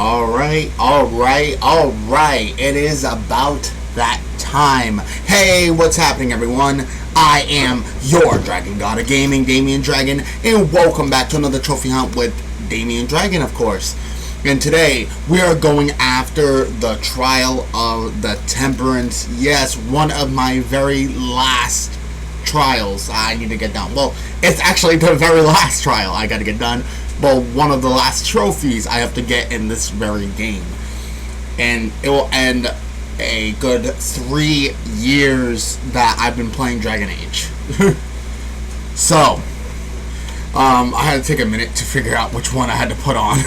Alright. It is about that time. Hey, what's happening, everyone? I am your Dragon God of Gaming, Damian Dragon, and welcome back to another trophy hunt with Damian Dragon, of course. And today, we are going after the trial of the Temperance. Yes, one of my very last trials I need to get done. Well, it's actually the very last trial I gotta get done. Well, one of the last trophies I have to get in this very game. And it will end a good 3 years that I've been playing Dragon Age. So, I had to take a minute to figure out which one I had to put on.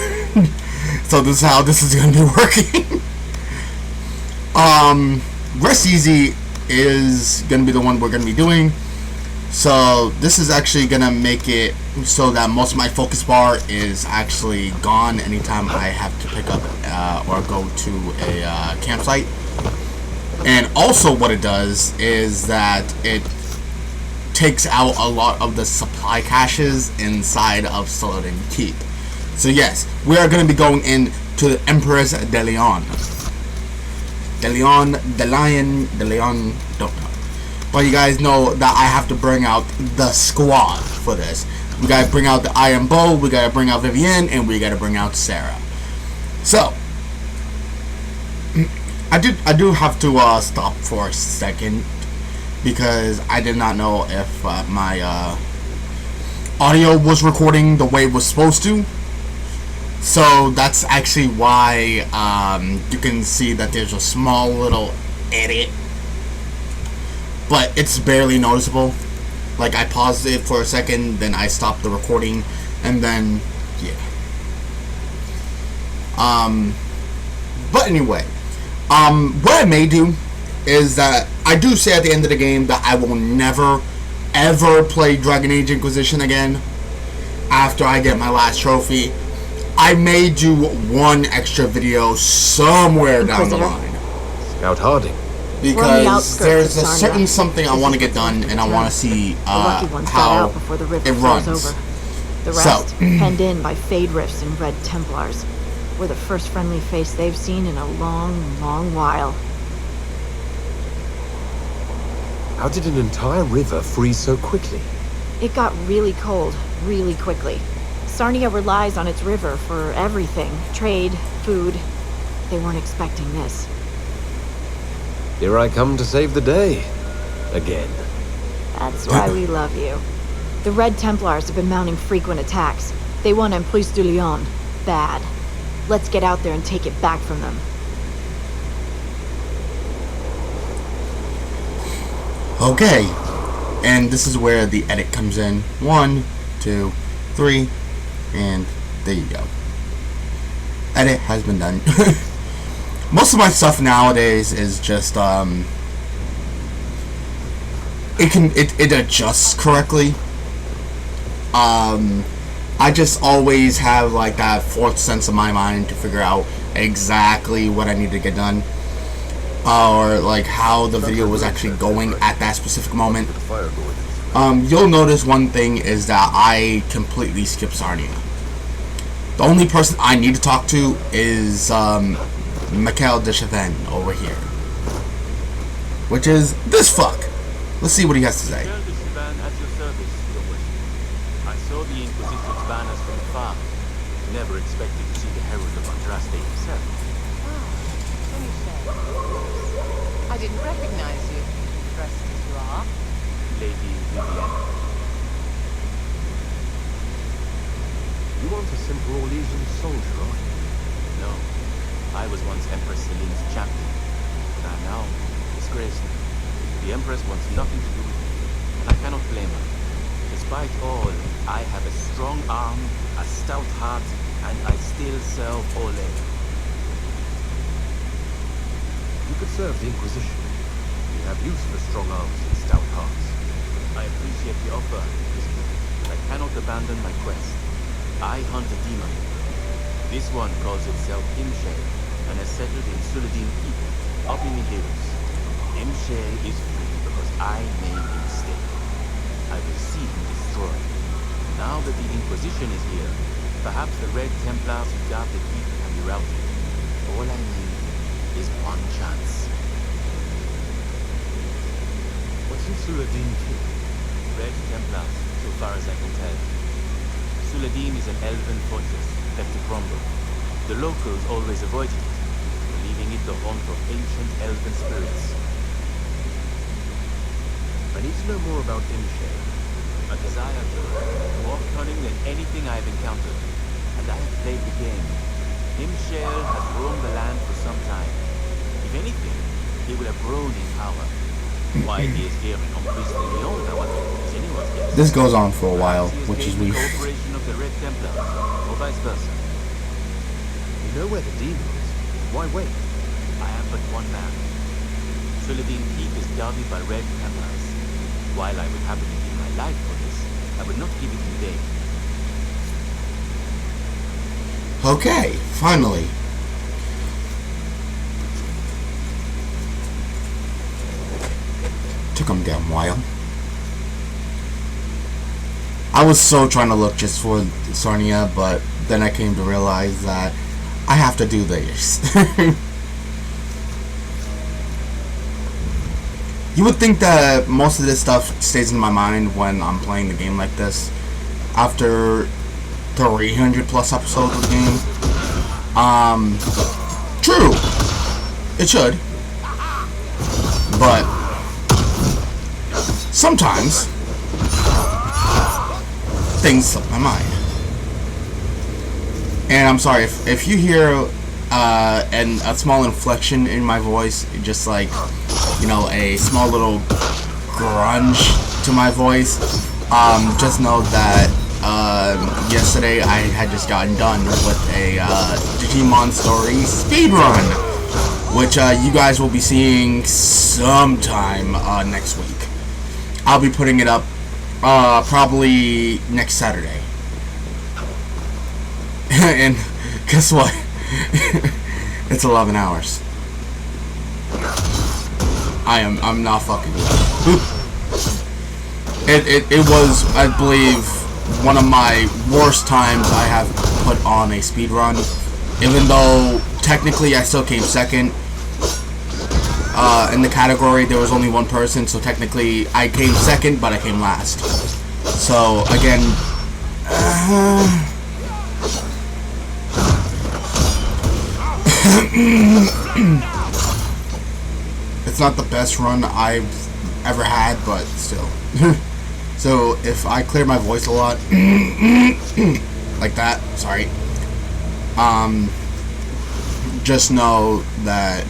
So this is how this is going to be working. Rest Easy is going to be the one we're going to be doing. So this is actually going to make it so that most of my focus bar is actually gone anytime I have to pick up or go to a campsite. And also what it does is that it takes out a lot of the supply caches inside of Saladin Keep. So yes, we are going to be going into the Empress de Leon. De Leon, don't know. But you guys know that I have to bring out the squad for this. We gotta bring out the Iron Bow, we gotta bring out Vivienne, and we gotta bring out Sarah. So, I do have to stop for a second because I did not know if my audio was recording the way it was supposed to. So that's actually why you can see that there's a small little edit, but it's barely noticeable. Like, I paused it for a second, then I stopped the recording, and then yeah. But anyway, what I may do is that I do say at the end of the game that I will never ever play Dragon Age Inquisition again after I get my last trophy. I may do one extra video somewhere down the line. Scout Harding. Because there's a certain something I want to get done, and I want to see how it runs. The rest, penned in by Fade Rifts and Red Templars. We're the first friendly face they've seen in a long, long while. How did an entire river freeze so quickly? It got really cold, really quickly. Sarnia relies on its river for everything. Trade, food. They weren't expecting this. Here I come to save the day. Again. That's why we love you. The Red Templars have been mounting frequent attacks. They want Empress de Leon. Bad. Let's get out there and take it back from them. Okay. And this is where the edit comes in. 1, 2, 3, and there you go. Edit has been done. Most of my stuff nowadays is just it adjusts correctly. I just always have like that fourth sense of my mind to figure out exactly what I need to get done, or like how the video was actually going at that specific moment. You'll notice one thing is that I completely skip Sarnia. The only person I need to talk to is Michael de Chavannes over here, which is this fuck. Let's see what he has to say. Michael de Chavannes at your service, Your Worship. I saw the Inquisition's banners from afar. Never expected to see the Herald of Andraste himself. I didn't recognize you, dressed as you are. Lady Vivienne. You want a simple Orlesian soldier, are you? No. I was once Empress Celine's champion, but I'm now disgraced. The Empress wants nothing to do with me, and I cannot blame her. Despite all, I have a strong arm, a stout heart, and I still serve Ole. You could serve the Inquisition. We have use for strong arms and stout hearts. I appreciate the offer, but I cannot abandon my quest. I hunt a demon. This one calls itself Imshe, and has settled in Suladin Keep, up in the hills. Imshe is free because I made a mistake. I will see him destroyed. Now that the Inquisition is here, Perhaps the Red Templars who guard the keep can be routed. All I need is one chance. What's in Suladin keep? Red Templars, so far as I can tell. Suladin is an elven fortress left to crumble. The locals always avoided it, believing it the haunt of ancient elven spirits. I need to know more about Imshale. A desire to more cunning than anything I've encountered, and I have played the game. Imshale has roamed the land for some time. If anything, he will have grown in power. Why he is here in Emprise de Lyon, however, is anyone's guess. This goes on for a while, Perhaps he has which is gained weird. the cooperation of the Red Templars, or vice versa. You know where the demon is. Why wait? I am but one man. Suladin Keep is guarded by Red Templars. While I would happily give my life for this, I would not give it in vain. Okay, finally. Took him a damn while. I was so trying to look just for Sarnia, but then I came to realize that I have to do this. You would think that most of this stuff stays in my mind when I'm playing the game like this. After 300 plus episodes of the game. True. It should. But sometimes things slip my mind. And I'm sorry if you hear a small inflection in my voice, just like, you know, a small little grunge to my voice, just know that yesterday I had just gotten done with a Digimon Story speedrun, which you guys will be seeing sometime next week. I'll be putting it up probably next Saturday. And guess what? It's 11 hours. I'm not fucking with it. It was, I believe, one of my worst times I have put on a speedrun. Even though technically I still came second. In the category there was only one person, so technically I came second, but I came last. So again, it's not the best run I've ever had, but still. So if I clear my voice a lot like that, sorry, just know that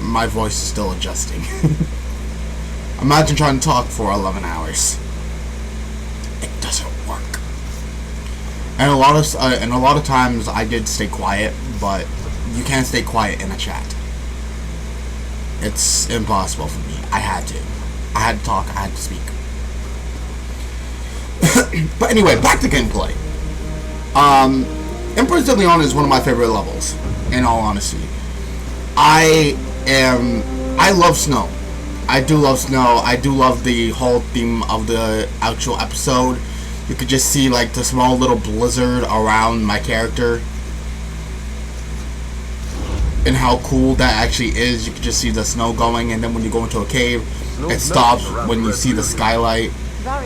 my voice is still adjusting. Imagine trying to talk for 11 hours. It doesn't work. And a lot of times I did stay quiet, but you can't stay quiet in a chat. It's impossible for me. I had to talk, I had to speak. But anyway, back to gameplay. Empress de Leon is one of my favorite levels, in all honesty. I love snow. I do love snow. I do love the whole theme of the actual episode. You could just see like the small little blizzard around my character. And how cool that actually is. You could just see the snow going, and then when you go into a cave, it stops when you see the skylight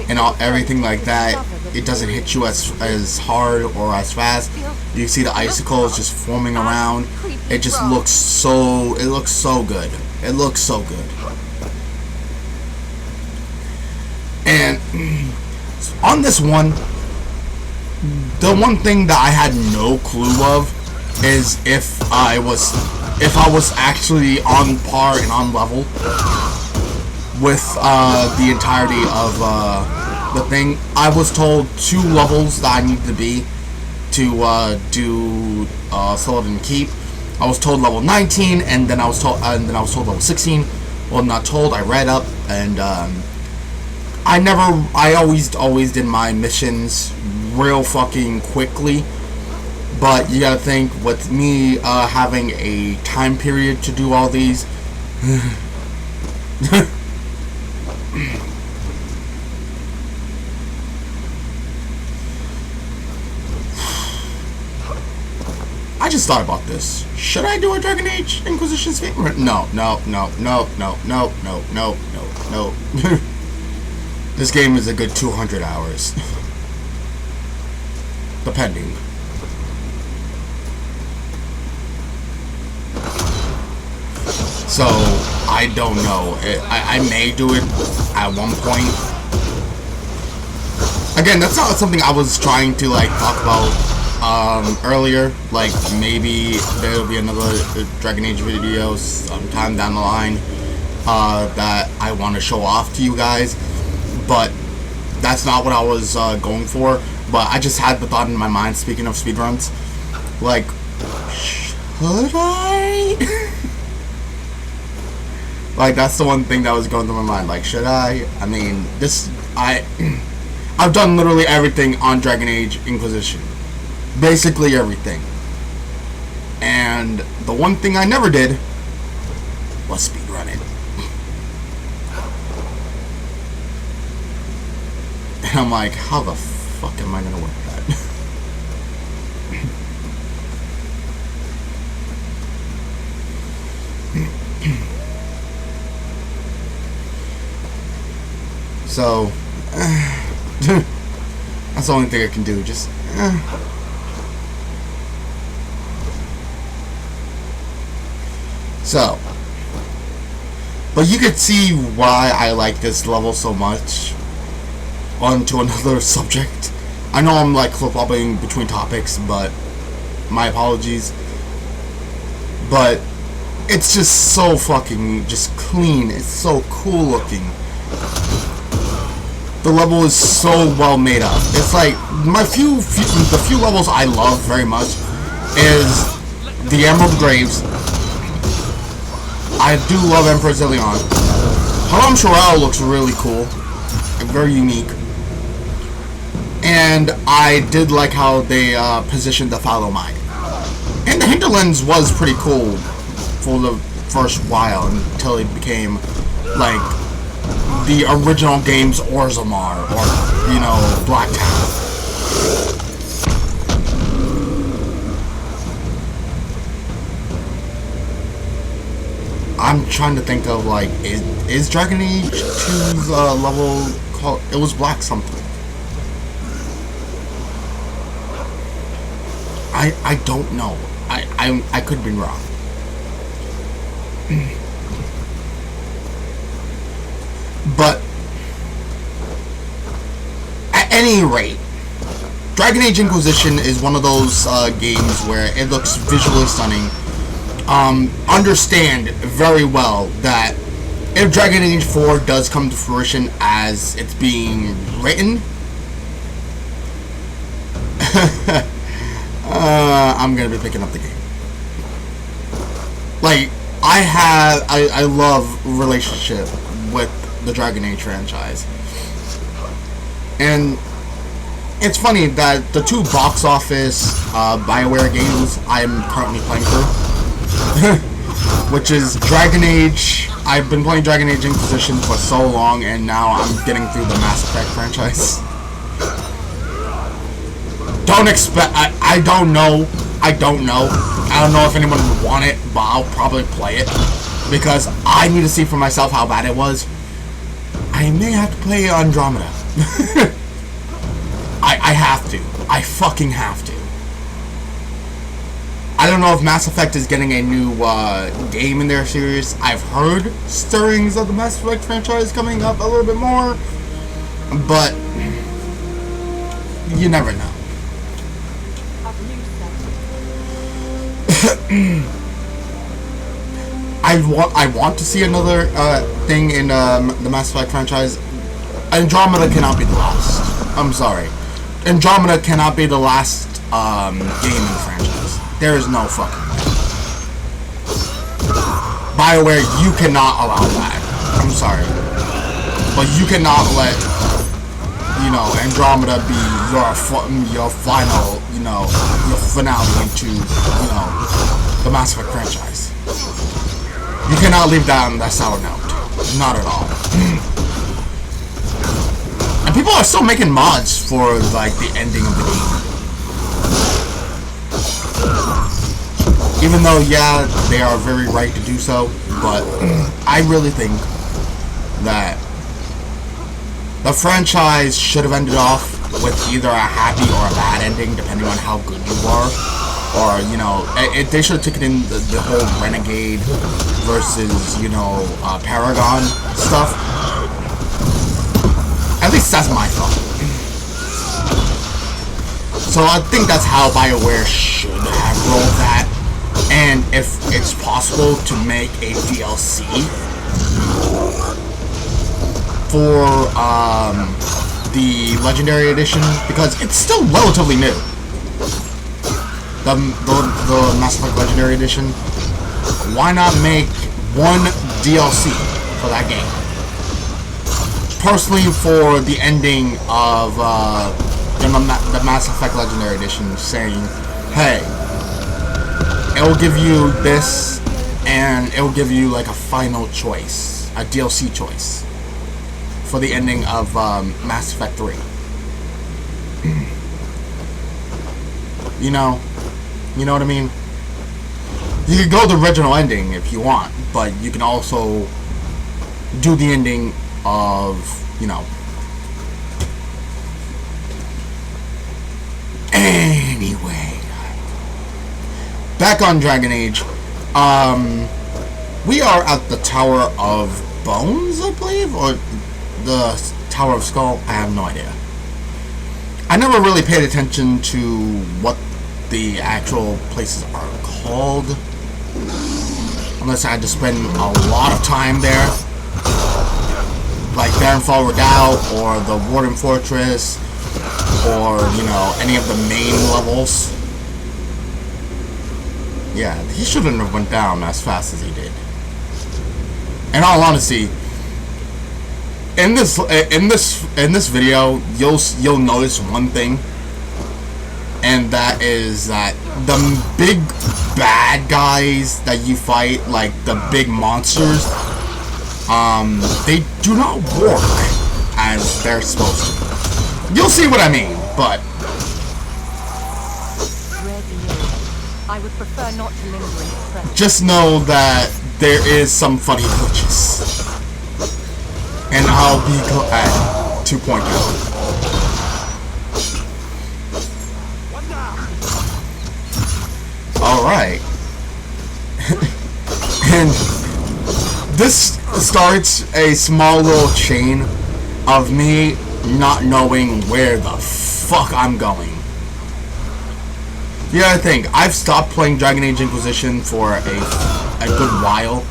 and everything like that. It doesn't hit you as hard or as fast. You see the icicles just forming around. It just looks so, it looks so good. It looks so good. And on this one, the one thing that I had no clue of is if I was actually on par and on level with the entirety of the thing. I was told 2 levels that I needed to be to do Sullivan Keep. I was told level 19, and then I was told level 16. Well, not told. I read up, and I always did my missions real fucking quickly. But you gotta think, with me having a time period to do all these, I just thought about this. Should I do a Dragon Age Inquisition speedrun? No. This game is a good 200 hours. Depending. So, I don't know. I may do it at one point. Again, that's not something I was trying to like talk about earlier. Like maybe there'll be another Dragon Age video sometime down the line that I want to show off to you guys. But that's not what I was going for. But I just had the thought in my mind, speaking of speedruns, like, should I? Like, that's the one thing that was going through my mind. Like, should I? I mean, I've done literally everything on Dragon Age Inquisition. Basically everything. And the one thing I never did was speedrun it. And I'm like, how the fuck am I gonna work that? So, that's the only thing I can do. Just, So, but you could see why I like this level so much. On to another subject. I know I'm like flip-flopping between topics, but my apologies. But it's just so fucking just clean. It's so cool looking. The level is so well made up. It's like the few levels I love very much is the Emerald Graves. I do love Empress Ilion. Haram Shorel looks really cool and very unique. And I did like how they positioned the Fallow Mine. And the Hinterlands was pretty cool for the first while until it became like the original game's Orzammar or, you know, Blacktown. I'm trying to think of like, is Dragon Age 2's level called? It was Black something. I don't know. I could be wrong. But at any rate, Dragon Age Inquisition is one of those games where it looks visually stunning. Understand very well that if Dragon Age 4 does come to fruition as it's being written, I'm gonna be picking up the game. Like, I love relationship with the Dragon Age franchise. And it's funny that the two box office BioWare games I'm currently playing through, which is Dragon Age. I've been playing Dragon Age Inquisition for so long, and now I'm getting through the Mass Effect franchise. Don't expect. I don't know. I don't know if anyone would want it, but I'll probably play it because I need to see for myself how bad it was. I may have to play Andromeda. I have to. I fucking have to. I don't know if Mass Effect is getting a new game in their series. I've heard stirrings of the Mass Effect franchise coming up a little bit more, but you never know. I want to see another thing in the Mass Effect franchise. Andromeda cannot be the last. I'm sorry. Andromeda cannot be the last game in the franchise. There is no fucking way. BioWare, you cannot allow that. I'm sorry. But you cannot let, you know, Andromeda be your final, you know, your finale into, you know, the Mass Effect franchise. You cannot leave that on that sour note. Not at all. And people are still making mods for, like, the ending of the game. Even though, yeah, they are very right to do so, but I really think that the franchise should have ended off with either a happy or a bad ending, depending on how good you are. Or, you know, they should have taken in the whole Renegade versus, you know, Paragon stuff. At least that's my thought. So I think that's how BioWare should have rolled that. And if it's possible to make a DLC for the Legendary Edition, because it's still relatively new. The Mass Effect Legendary Edition. Why not make one DLC for that game? Personally, for the ending of the Mass Effect Legendary Edition, saying, hey, it will give you this, and it will give you like a final choice, a DLC choice, for the ending of Mass Effect 3. You know what I mean? You could go the original ending if you want, but you can also do the ending of, you know. Anyway, back on Dragon Age. We are at the Tower of Bones, I believe, or the Tower of Skull. I have no idea. I never really paid attention to what the actual places are called, unless I had to spend a lot of time there, like Barenfall Redoubt or the Warden Fortress, or, you know, any of the main levels. Yeah, he shouldn't have went down as fast as he did. In all honesty, in this video, you'll notice one thing, and that is that the big bad guys that you fight, like the big monsters, they do not work as they're supposed to. You'll see what I mean, but I would prefer not to linger in its presence. just know that there is some funny glitches. And I'll be at 2.0. Alright. And this starts a small little chain of me not knowing where the fuck I'm going. The other thing, I've stopped playing Dragon Age Inquisition for a good while.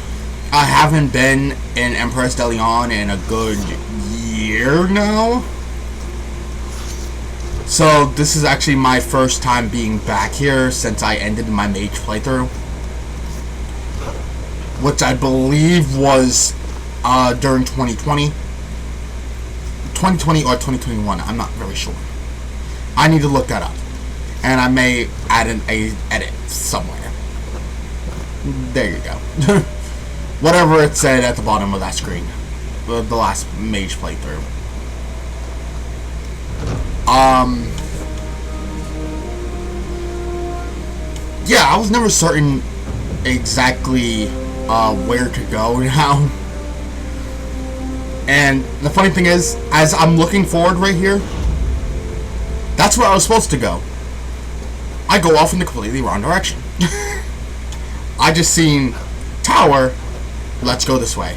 I haven't been in Empress de Leon in a good year now. So this is actually my first time being back here since I ended my mage playthrough, which I believe was during 2020 or 2021. I'm not very sure. I need to look that up, and I may add an edit somewhere. There you go. Whatever it said at the bottom of that screen, the last mage playthrough. Yeah, I was never certain exactly where to go now. And the funny thing is, as I'm looking forward right here, that's where I was supposed to go. I go off in the completely wrong direction. I just seen tower, let's go this way.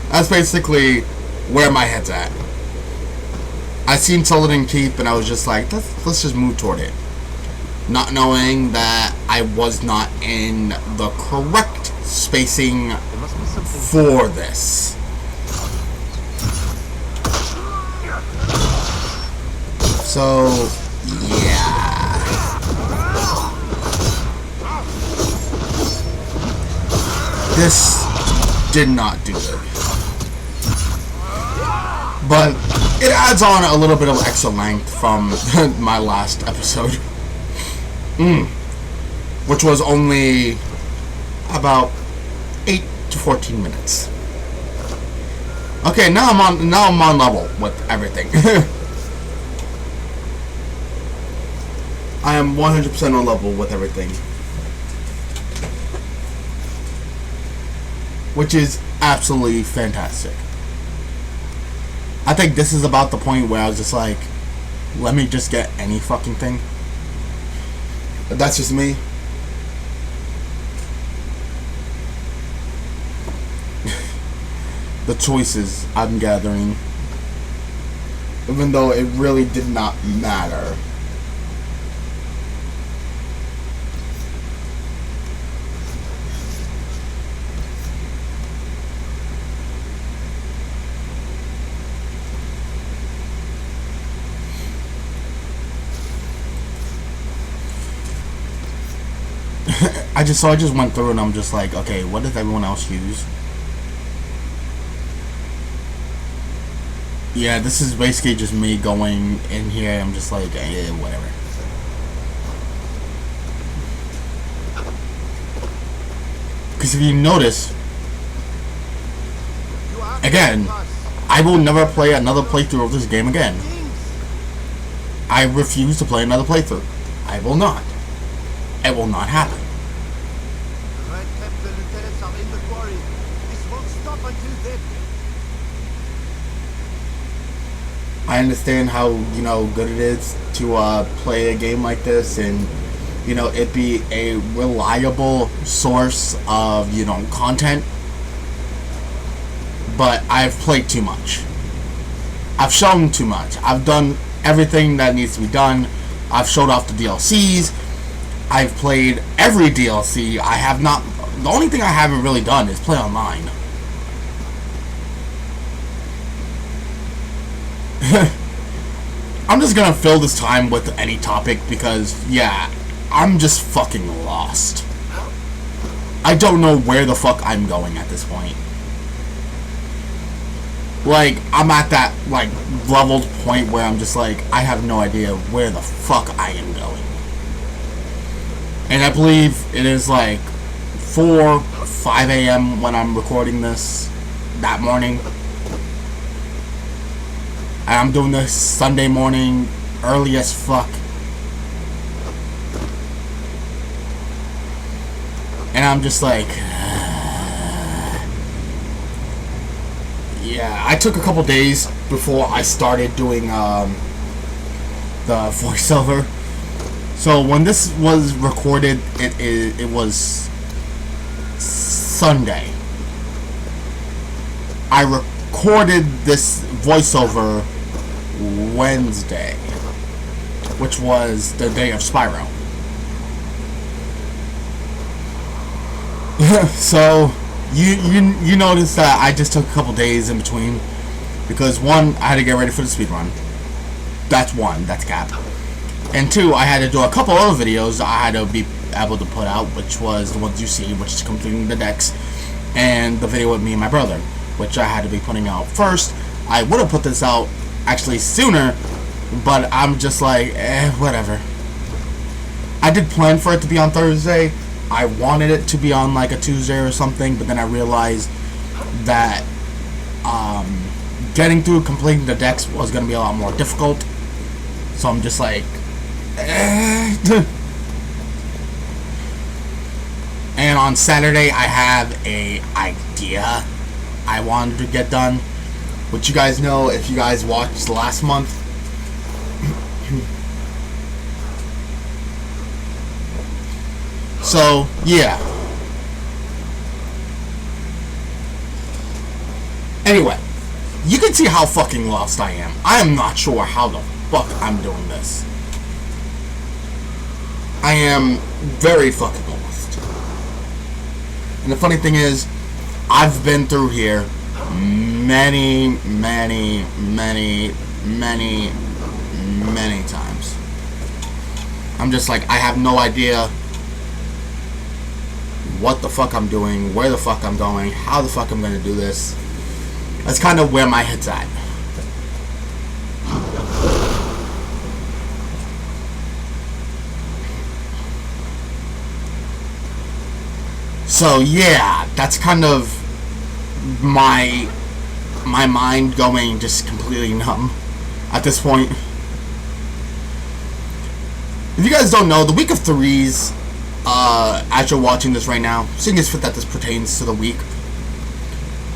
That's basically where my head's at. I seen Sullivan Keep and I was just like, let's just move toward it. Not knowing that I was not in the correct spacing for this. So, yeah. This did not do it. But it adds on a little bit of extra length from my last episode. Which was only about 8 to 14 minutes. Okay, now I'm on level with everything. I am 100% on level with everything. Which is absolutely fantastic. I think this is about the point where I was just like, let me just get any fucking thing. But that's just me. The choices I'm gathering, even though it really did not matter. I just went through and I'm just like, okay, what does everyone else use? Yeah, this is basically just me going in here. I'm just like, whatever. Because if you notice, again, I will never play another playthrough of this game again. I refuse to play another playthrough. I will not. It will not happen. The lieutenants are in the quarry. This won't stop until then. I understand how, you know, good it is to play a game like this and, you know, it be a reliable source of, you know, content. But I've played too much. I've shown too much. I've done everything that needs to be done. I've showed off the DLCs. I've played every DLC. I have not... The only thing I haven't really done is play online. I'm just gonna fill this time with any topic because, yeah, I'm just fucking lost. I don't know where the fuck I'm going at this point. Like, I'm at that, like, leveled point where I'm just like, I have no idea where the fuck I am going. And I believe it is like 4, 5 a.m. when I'm recording this that morning. And I'm doing this Sunday morning, early as fuck. And I'm just like... yeah, I took a couple days before I started doing the voiceover. So when this was recorded, it was Sunday. I recorded this voiceover Wednesday, which was the day of Spyro. So you notice that I just took a couple days in between because one, I had to get ready for the speedrun. That's one, that's cap. And two, I had to do a couple other videos I had to be able to put out, which was the ones you see, which is completing the decks, and the video with me and my brother, which I had to be putting out first. I would have put this out actually sooner, but I'm just like, whatever. I did plan for it to be on Thursday. I wanted it to be on like a Tuesday or something, but then I realized that getting through completing the decks was going to be a lot more difficult. So I'm just like, And on Saturday I have a idea I wanted to get done, which you guys know if you guys watched last month. So yeah, anyway, you can see how fucking lost I am. I am not sure how the fuck I'm doing this. I am very fucking lost. And the funny thing is, I've been through here many times. I'm just like, I have no idea what the fuck I'm doing, where the fuck I'm going, how the fuck I'm gonna do this. That's kind of where my head's at. So yeah, that's kind of my mind going just completely numb at this point. If you guys don't know, the week of threes, as you're watching this right now, seeing as fit that this pertains to the week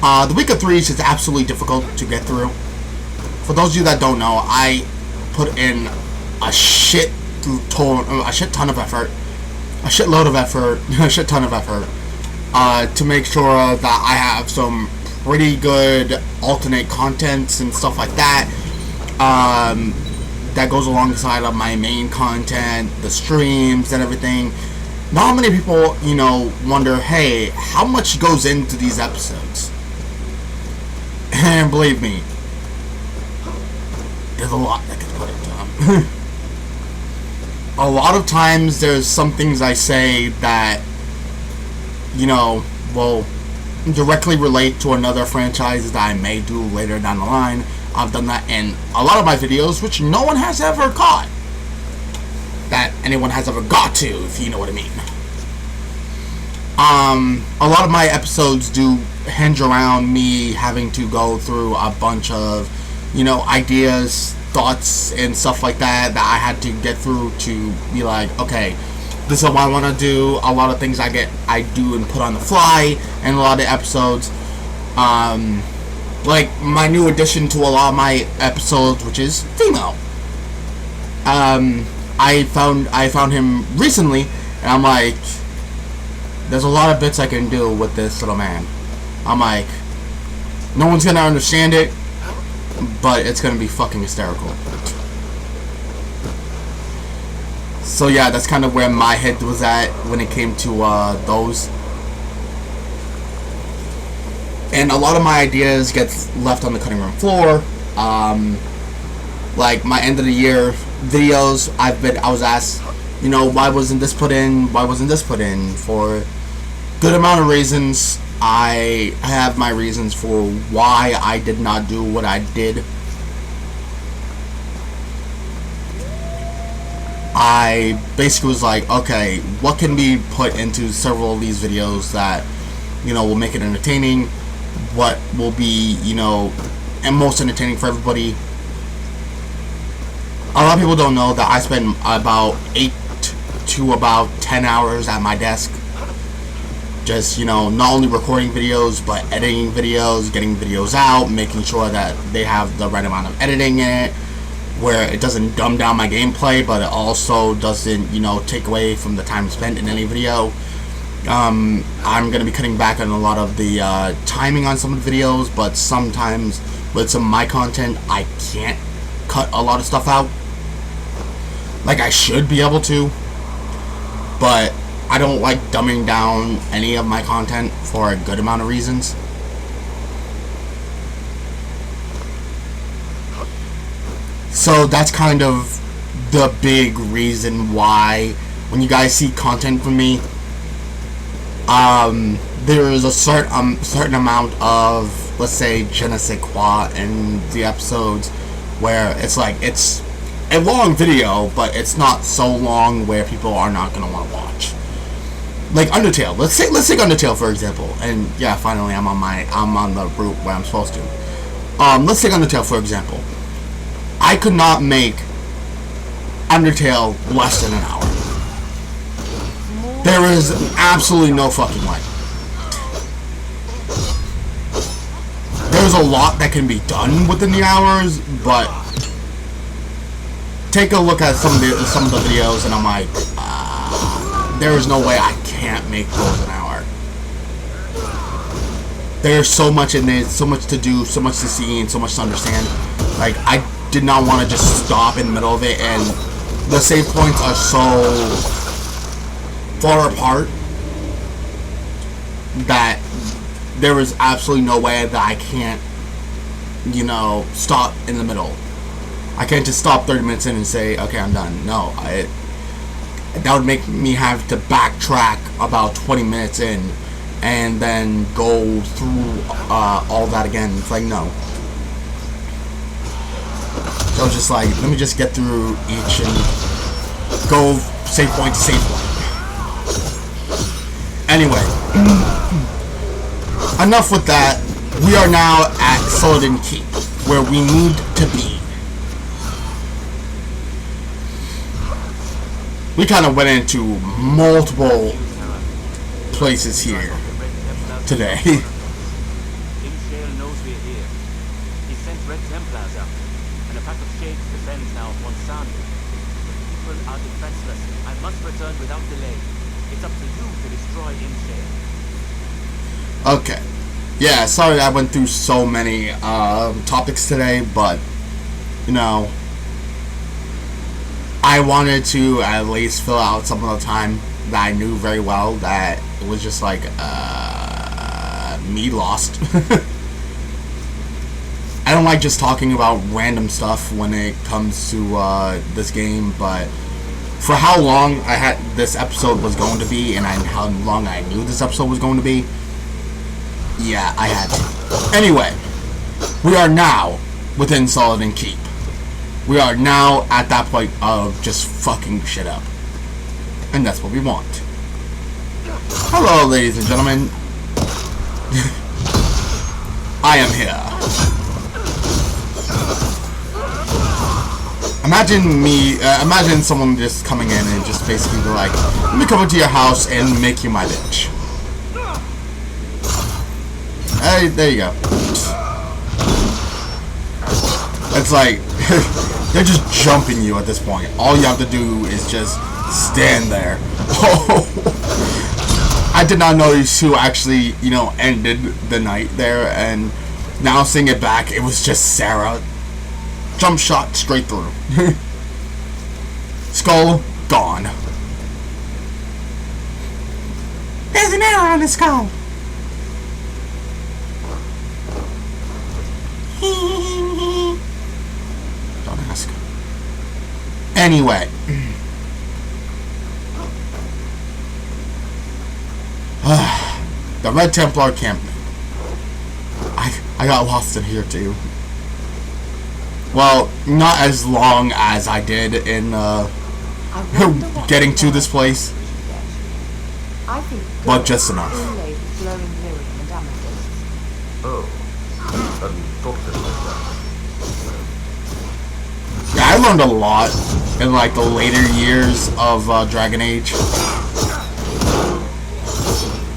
of threes is absolutely difficult to get through. For those of you that don't know, I put in a shitload of effort to make sure that I have some pretty good alternate contents and stuff like that that goes alongside of my main content, the streams and everything. Not many people, you know, wonder, hey, how much goes into these episodes? And believe me, there's a lot that can put into them. A lot of times there's some things I say that, you know, will directly relate to another franchise that I may do later down the line. I've done that in a lot of my videos, which no one has ever caught. That anyone has ever got to, if you know what I mean. A lot of my episodes do hinge around me having to go through a bunch of, you know, ideas, thoughts, and stuff like that I had to get through to be like, okay, this is what I want to do. A lot of things I do and put on the fly, and a lot of episodes, like my new addition to a lot of my episodes, which is female. I found him recently, and I'm like, there's a lot of bits I can do with this little man. I'm like, no one's gonna understand it, but it's gonna be fucking hysterical. So yeah, that's kind of where my head was at when it came to those. And a lot of my ideas gets left on the cutting room floor. Like my end of the year videos, I was asked, you know, why wasn't this put in? Why wasn't this put in? For good amount of reasons. I have my reasons for why I did not do what I did. I basically was like, okay, what can be put into several of these videos that, you know, will make it entertaining? What will be, you know, and most entertaining for everybody? A lot of people don't know that I spend about 8 to about 10 hours at my desk. Just, you know, not only recording videos, but editing videos, getting videos out, making sure that they have the right amount of editing in it, where it doesn't dumb down my gameplay, but it also doesn't, you know, take away from the time spent in any video. I'm going to be cutting back on a lot of the timing on some of the videos, but sometimes with some of my content, I can't cut a lot of stuff out. Like I should be able to, but I don't like dumbing down any of my content for a good amount of reasons. So that's kind of the big reason why when you guys see content from me, there is a certain amount of, let's say, je ne sais quoi in the episodes where it's like, it's a long video, but it's not so long where people are not going to want to watch. Like Undertale. Let's take Undertale for example. And yeah, finally I'm on the route where I'm supposed to. Let's take Undertale for example. I could not make Undertale less than an hour. There is absolutely no fucking way. There's a lot that can be done within the hours, but take a look at some of the videos, and I'm like, there is no way I can't make those an hour. There's so much in there, so much to do, so much to see, and so much to understand. Like, I did not want to just stop in the middle of it, and the save points are so far apart that there is absolutely no way that I can't, you know, stop in the middle. I can't just stop 30 minutes in and say, okay, I'm done. No, that would make me have to backtrack about 20 minutes in and then go through all that again. It's like, no. So I was just like, let me just get through each and go save point to save point. Anyway, enough with that. We are now at Sullivan Keep, where we need to be. we kind of went into multiple places here today. Imshale knows we're here. He sent Red Templars out, and a pack of shades defends now Monsano. People are defenseless. I must return without delay. It's up to you to destroy Imshale. Okay. Yeah, sorry I went through so many topics today, but, you know, I wanted to at least fill out some of the time that I knew very well that it was just like, me lost. I don't like just talking about random stuff when it comes to this game, but for how long I had this episode was going to be, and how long I knew this episode was going to be, yeah, I had to. Anyway, we are now within Saladin Keep. We are now at that point of just fucking shit up. And that's what we want. Hello, ladies and gentlemen. I am here. Imagine someone just coming in and just basically be like, let me come into your house and make you my bitch. Hey, there you go. It's like, they're just jumping you at this point. All you have to do is just stand there. Oh, I did not notice who actually, you know, ended the night there, and now seeing it back, it was just Sarah. Jump shot straight through. Skull gone. There's an arrow on the skull. Don't ask. Anyway. The Red Templar camp. I got lost in here too. Well, not as long as I did in getting to this place, but just enough. Oh, hadn't thought of it like that. Yeah, I learned a lot in like the later years of Dragon Age.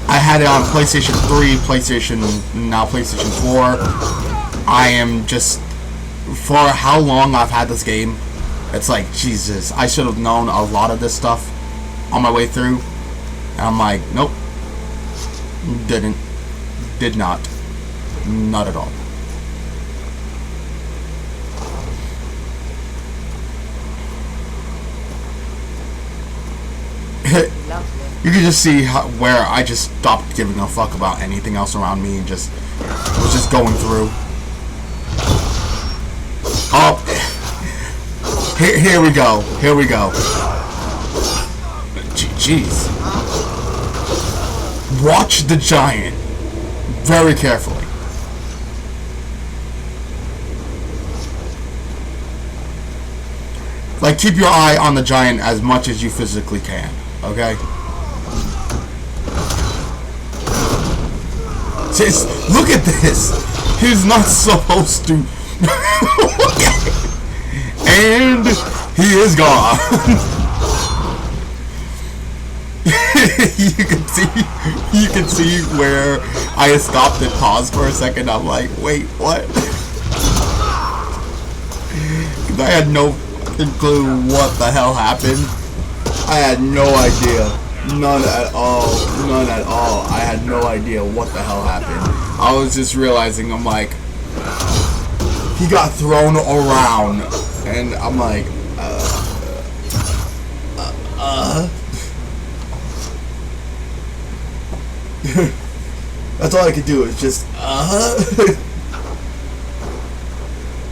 I had it on PlayStation 3, now PlayStation 4. I am just, for how long I've had this game, it's like, Jesus, I should have known a lot of this stuff on my way through. And I'm like, nope. Did not. Not at all. You can just see where I just stopped giving a fuck about anything else around me and just was just going through. Oh, here we go. Here we go. Jeez. Watch the giant very carefully. Like, keep your eye on the giant as much as you physically can, okay? Just look at this. He's not supposed to. And he is gone. you can see where I stopped and paused for a second. I'm like, wait, what? Because I had no clue what the hell happened. I had no idea. None at all. None at all. I had no idea what the hell happened. I was just realizing, I'm like, he got thrown around, and I'm like, That's all I could do is just,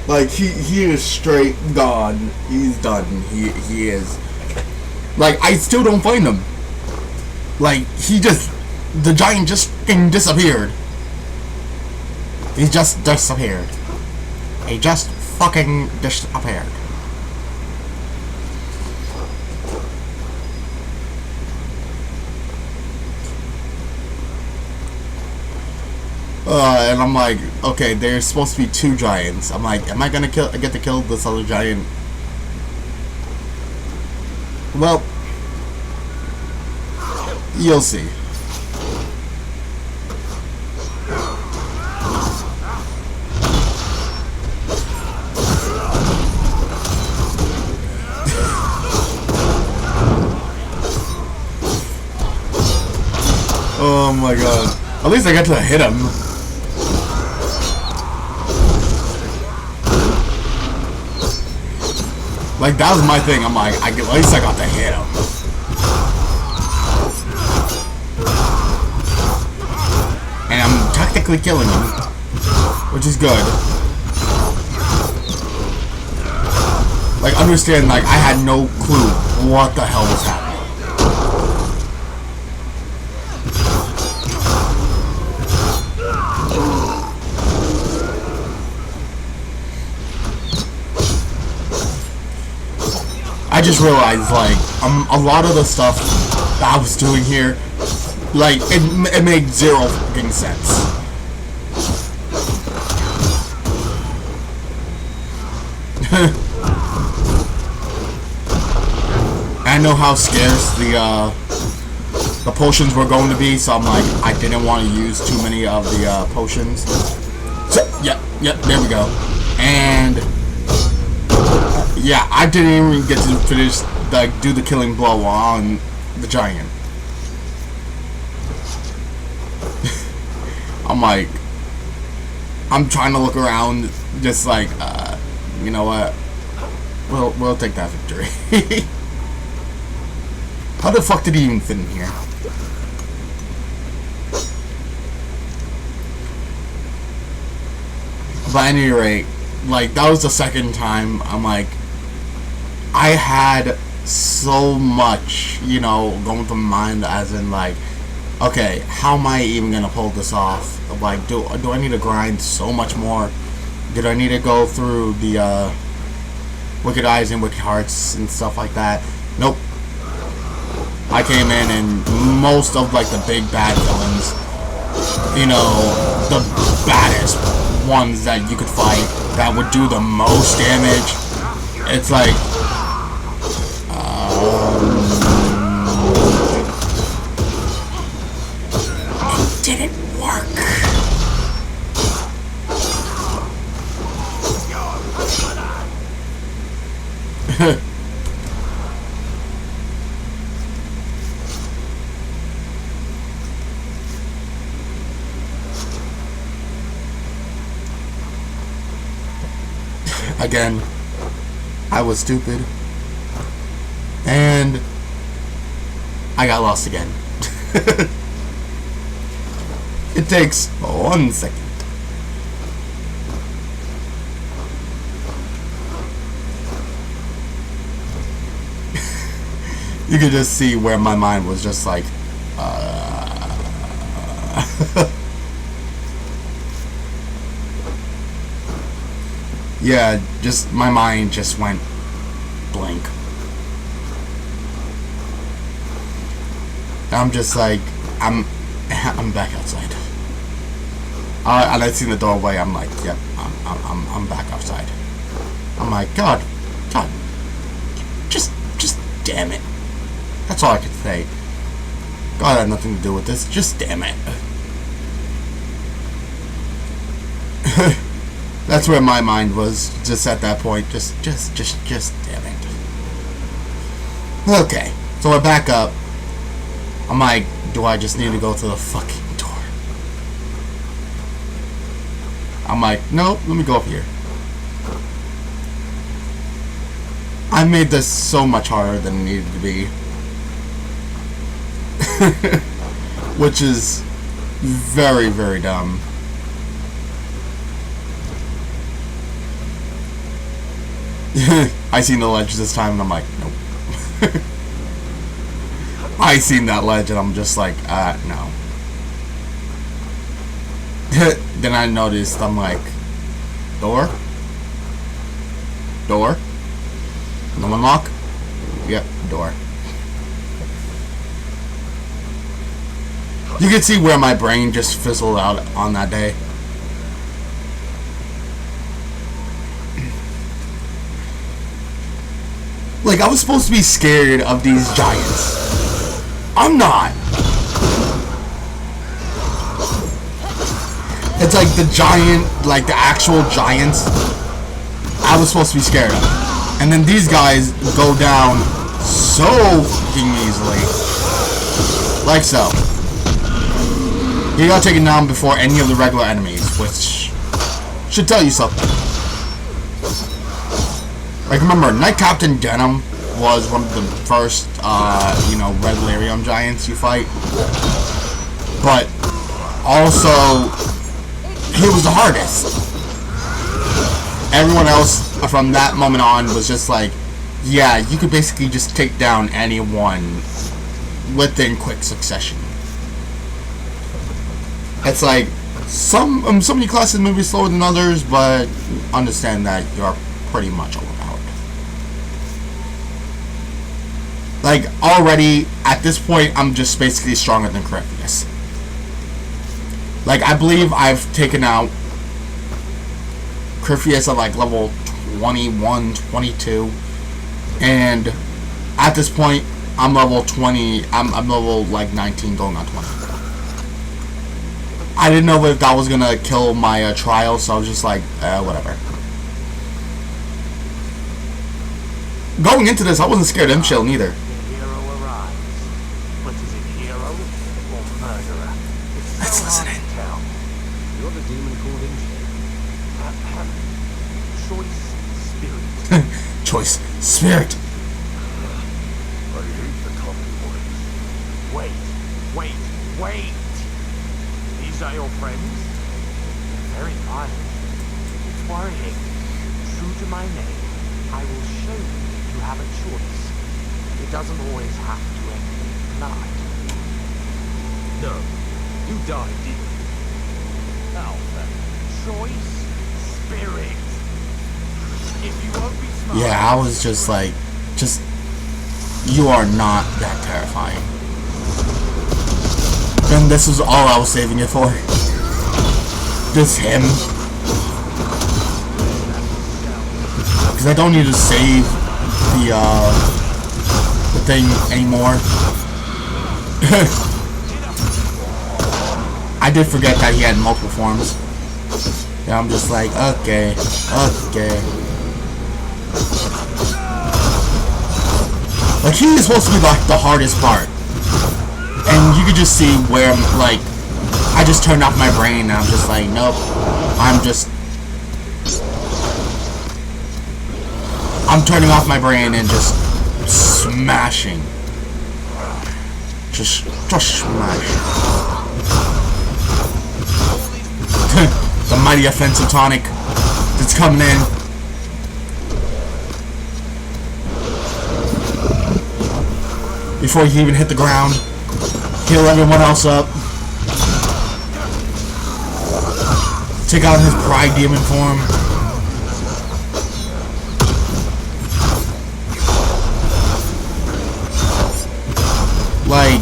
Like, he is straight gone. He's done. He is. Like, I still don't find him. Like, the giant just fucking disappeared. He just disappeared. He just fucking disappeared. And I'm like, okay, there's supposed to be 2 giants. I'm like, am I gonna get to kill this other giant? Well, You'll see. Oh my god. At least I got to hit him. Like, that was my thing. I'm like, at least I got to hit him. And I'm technically killing him, which is good. Like, understand, like, I had no clue what the hell was happening. I just realized, like, a lot of the stuff that I was doing here, like, it made zero fucking sense. I know how scarce the potions were going to be, so I'm like, I didn't want to use too many of the potions. So, yep, there we go. And yeah, I didn't even get to finish, like, do the killing blow on the giant. I'm like, I'm trying to look around, just like, you know what? We'll take that victory. How the fuck did he even fit in here? But at any rate, like, that was the second time I'm like, I had so much, you know, going through my mind, as in, like, okay, how am I even gonna pull this off? Like, do I need to grind so much more? Did I need to go through the Wicked Eyes and Wicked Hearts and stuff like that? Nope. I came in and most of, like, the big bad villains, you know, the baddest ones that you could fight that would do the most damage, it's like, it didn't work. Again, I was stupid, and I got lost again. It takes 1 second. You could just see where my mind was just like, yeah, just my mind just went blank. I'm just like, I'm back outside. And I seen the doorway. I'm like, yep, I'm back outside. I'm like, God, just damn it. That's all I could say. God had nothing to do with this. Just damn it. That's where my mind was, just at that point. Just damn it. Okay, so we're back up. I'm like, do I just need to go to the fucking door? I'm like, nope, let me go up here. I made this so much harder than it needed to be. Which is very, very dumb. I seen the ledge this time and I'm like, nope. I seen that ledge and I'm just like, no. Then I noticed, I'm like, door? No unlock? Yep, door. You can see where my brain just fizzled out on that day. Like, I was supposed to be scared of these giants. I'm not. It's like the giant, like the actual giants I was supposed to be scared of. And then these guys go down so fucking easily. Like so. You got taken down before any of the regular enemies, which should tell you something. Like, remember, Knight Captain Denim was one of the first, you know, Regularium giants you fight. But also, he was the hardest. Everyone else from that moment on was just like, yeah, you could basically just take down anyone within quick succession. It's like, some of your classes may be slower than others, but understand that you're pretty much overpowered. Like, already, at this point, I'm just basically stronger than Corypheus. Like, I believe I've taken out Corypheus at, like, level 21, 22. And at this point, I'm level 20, I'm level, like, 19 going on 20. I didn't know if that was gonna kill my trial, so I was just like, whatever. Going into this, I wasn't scared of M-Shield neither. Let's listen in. You're the demon called in. Choice spirit. Choice spirit. I hate the common words. Wait. These are your friends? Very violent. It's worrying. True to my name, I will show you that you have a choice. It doesn't always have to end in blood. No. You died, didn't you? Now then, choice spirit. If you won't be smart. Yeah, I was just like, you are not that terrifying. And this is all I was saving it for. Just him. Because I don't need to save the thing anymore. I did forget that he had multiple forms. Yeah, I'm just like, okay. Like, he is supposed to be like the hardest part. And you could just see where, like, I just turned off my brain and I'm just like, nope. I'm turning off my brain and just smashing. Just smash. The mighty offensive tonic that's coming in. Before he even hit the ground. Heal everyone else up. Take out his pride demon form. Like,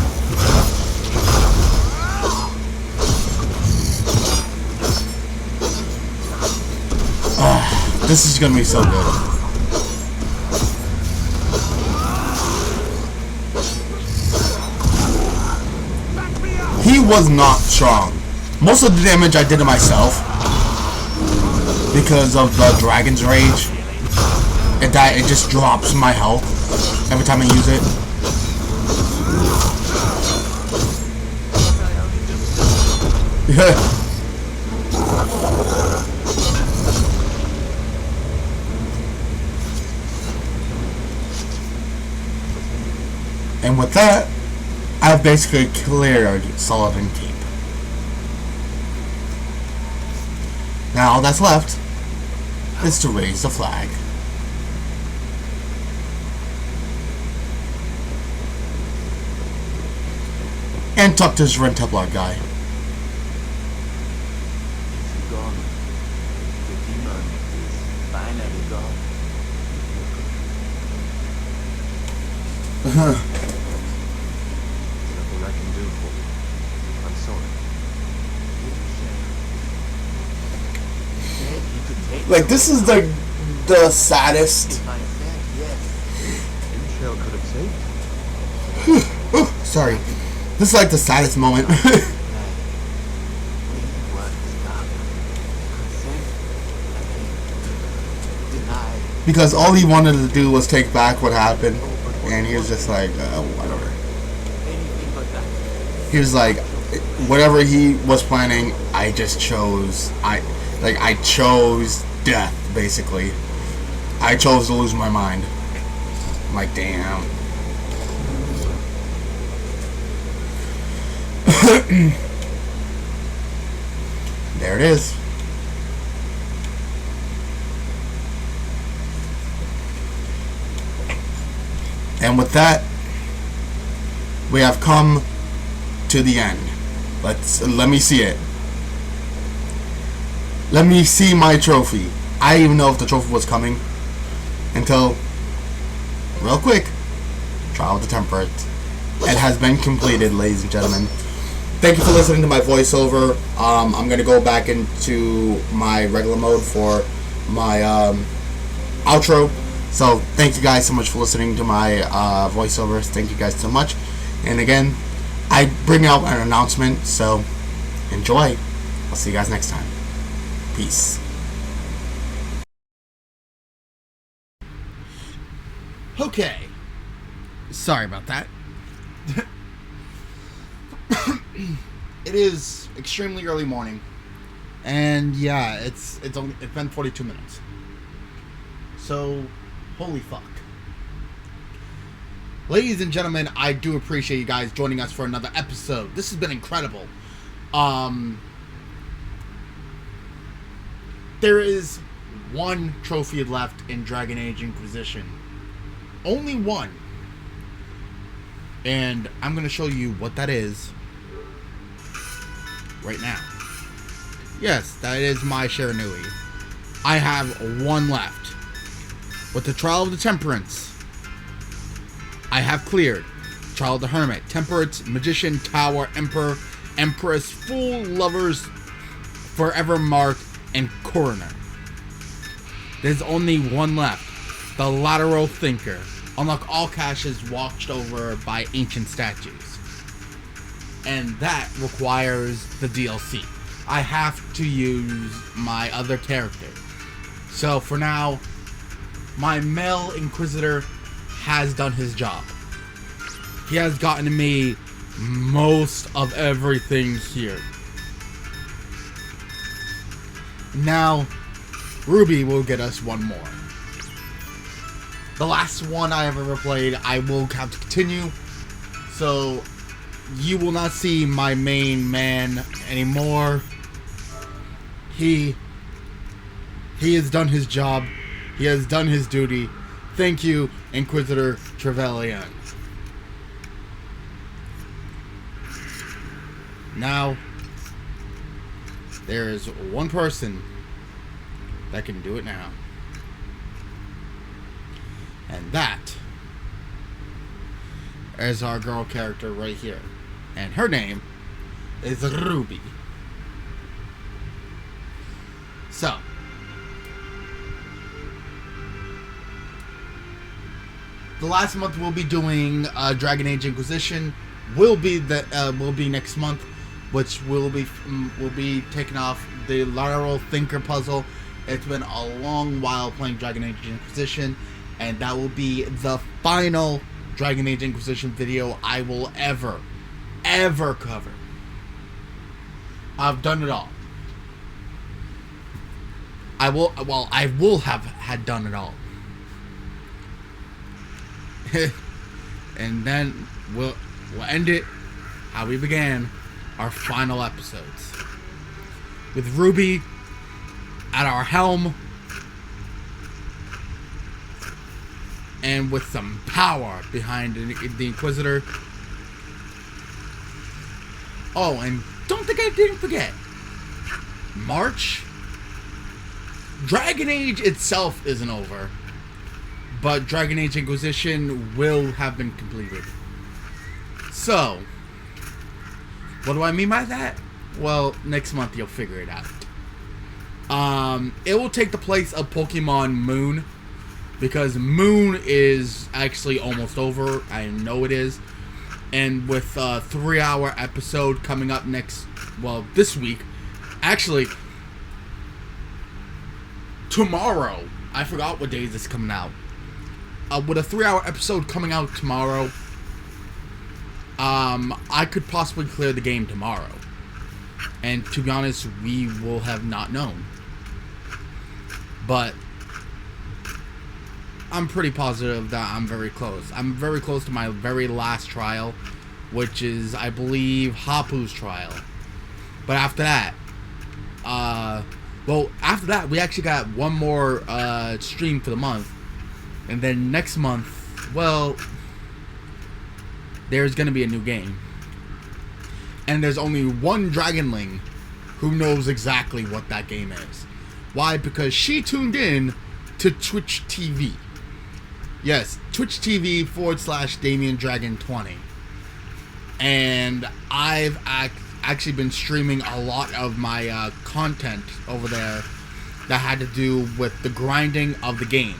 this is gonna be so good. He was not strong. Most of the damage I did to myself because of the dragon's rage. It just drops my health every time I use it. And with that, I've basically cleared Sullivan Keep. Now all that's left is to raise the flag. And talk to this Red Templar guy. He's gone. The demon is finally gone. Nothing I can do for you. I'm sorry. Said he could take Like, this is the saddest. if I said yes. Michelle could have saved you. Sorry. This is like the saddest moment. We were started. Because all he wanted to do was take back what happened, and he was just like, whatever. Anything but that. He was like, whatever he was planning, I just chose. I chose death, basically. I chose to lose my mind. I'm like, damn. There it is. And with that, we have come to the end. Let me see it. Let me see my trophy. I didn't even know if the trophy was coming until, real quick, Trial of the Temperance. It has been completed, ladies and gentlemen. Thank you for listening to my voiceover. I'm going to go back into my regular mode for my outro. So, thank you guys so much for listening to my voiceovers. Thank you guys so much. And again, I bring out an announcement, so enjoy. I'll see you guys next time. Peace. Okay. Sorry about that. It is extremely early morning, and yeah, it's been 42 minutes. So, holy fuck. Ladies and gentlemen, I do appreciate you guys joining us for another episode. This has been incredible. There is one trophy left in Dragon Age Inquisition. Only one. And I'm going to show you what that is right now. Yes, that is my Shiranui. I have one left. With the Trial of the Temperance, I have cleared Trial of the Hermit, Temperance, Magician, Tower, Emperor, Empress, Fool, Lovers, Forever Mark, and Coroner. There's only one left. The Lateral Thinker. Unlock all caches watched over by ancient statues. And that requires the DLC. I have to use my other character. So for now, my male Inquisitor has done his job. He has gotten me most of everything here. Now, Ruby will get us one more. The last one I have ever played, I will have to continue. So, you will not see my main man anymore. He has done his job. He has done his duty. Thank you, Inquisitor Trevelyan. Now, there is one person that can do it now. And that is our girl character right here. And her name is Ruby. So, the last month we'll be doing Dragon Age Inquisition. Will be next month, which will be taking off the Lateral Thinker puzzle. It's been a long while playing Dragon Age Inquisition, and that will be the final Dragon Age Inquisition video I will ever cover. I've done it all. I will have had done it all. And then we'll end it how we began our final episodes, with Ruby at our helm and with some power behind the Inquisitor. Oh, and don't think I didn't forget, March. Dragon Age itself isn't over, but Dragon Age Inquisition will have been completed. So, what do I mean by that? Well, next month you'll figure it out. It will take the place of Pokemon Moon, because Moon is actually almost over. I know it is. And with a 3-hour episode coming up this week. Actually, tomorrow I forgot what days it's coming out. With a 3-hour episode coming out tomorrow, I could possibly clear the game tomorrow. And to be honest, we will have not known. But I'm pretty positive that I'm very close. I'm very close to my very last trial, which is, I believe, Hapu's trial. But after that, after that, we actually got one more stream for the month. And then next month, well, there's going to be a new game. And there's only one Dragonling who knows exactly what that game is. Why? Because she tuned in to Twitch TV. Yes, Twitch TV / Damian Dragon 20. And I've actually been streaming a lot of my content over there that had to do with the grinding of the game.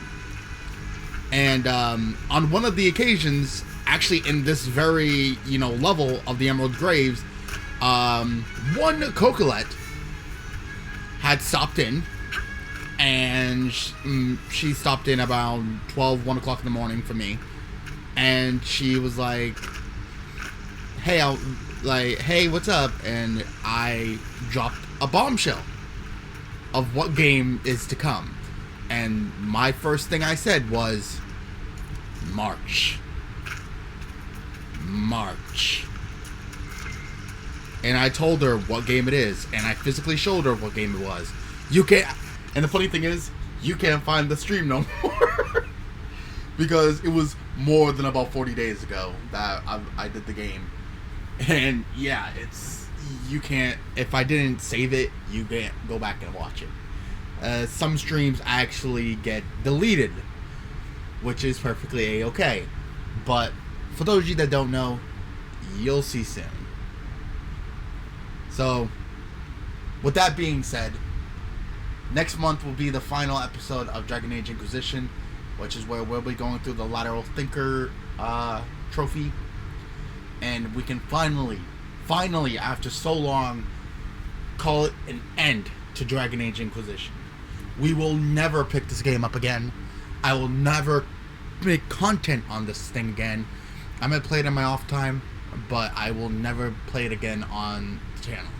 And on one of the occasions, actually in this very, level of the Emerald Graves, one Coquelette had stopped in. And she stopped in about 1 o'clock in the morning for me. And she was like, hey, what's up? And I dropped a bombshell of what game is to come. And my first thing I said was, March. And I told her what game it is. And I physically showed her what game it was. And the funny thing is, you can't find the stream no more. Because it was more than about 40 days ago that I did the game. And yeah, you can't, if I didn't save it, you can't go back and watch it. Some streams actually get deleted, which is perfectly a-okay. But for those of you that don't know, you'll see soon. So, with that being said, next month will be the final episode of Dragon Age Inquisition, which is where we'll be going through the Lateral Thinker trophy. And we can finally, after so long, call it an end to Dragon Age Inquisition. We will never pick this game up again. I will never make content on this thing again. I might play it in my off time, but I will never play it again on the channel.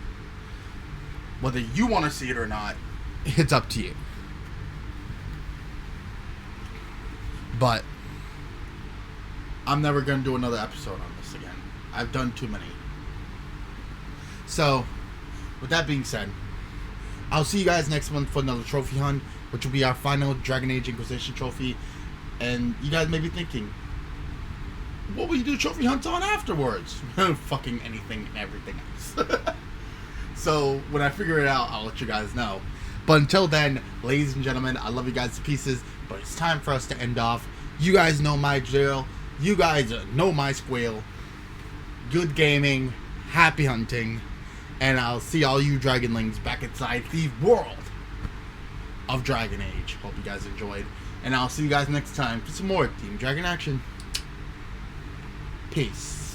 Whether you want to see it or not, it's up to you. But I'm never going to do another episode on this again. I've done too many. So, with that being said, I'll see you guys next month for another trophy hunt, which will be our final Dragon Age Inquisition trophy. And you guys may be thinking, what will you do trophy hunts on afterwards? Fucking anything and everything else. So, when I figure it out, I'll let you guys know. But until then, ladies and gentlemen, I love you guys to pieces, but it's time for us to end off. You guys know my drill. You guys know my squeal. Good gaming, happy hunting, and I'll see all you Dragonlings back inside the world of Dragon Age. Hope you guys enjoyed, and I'll see you guys next time for some more Team Dragon action. Peace.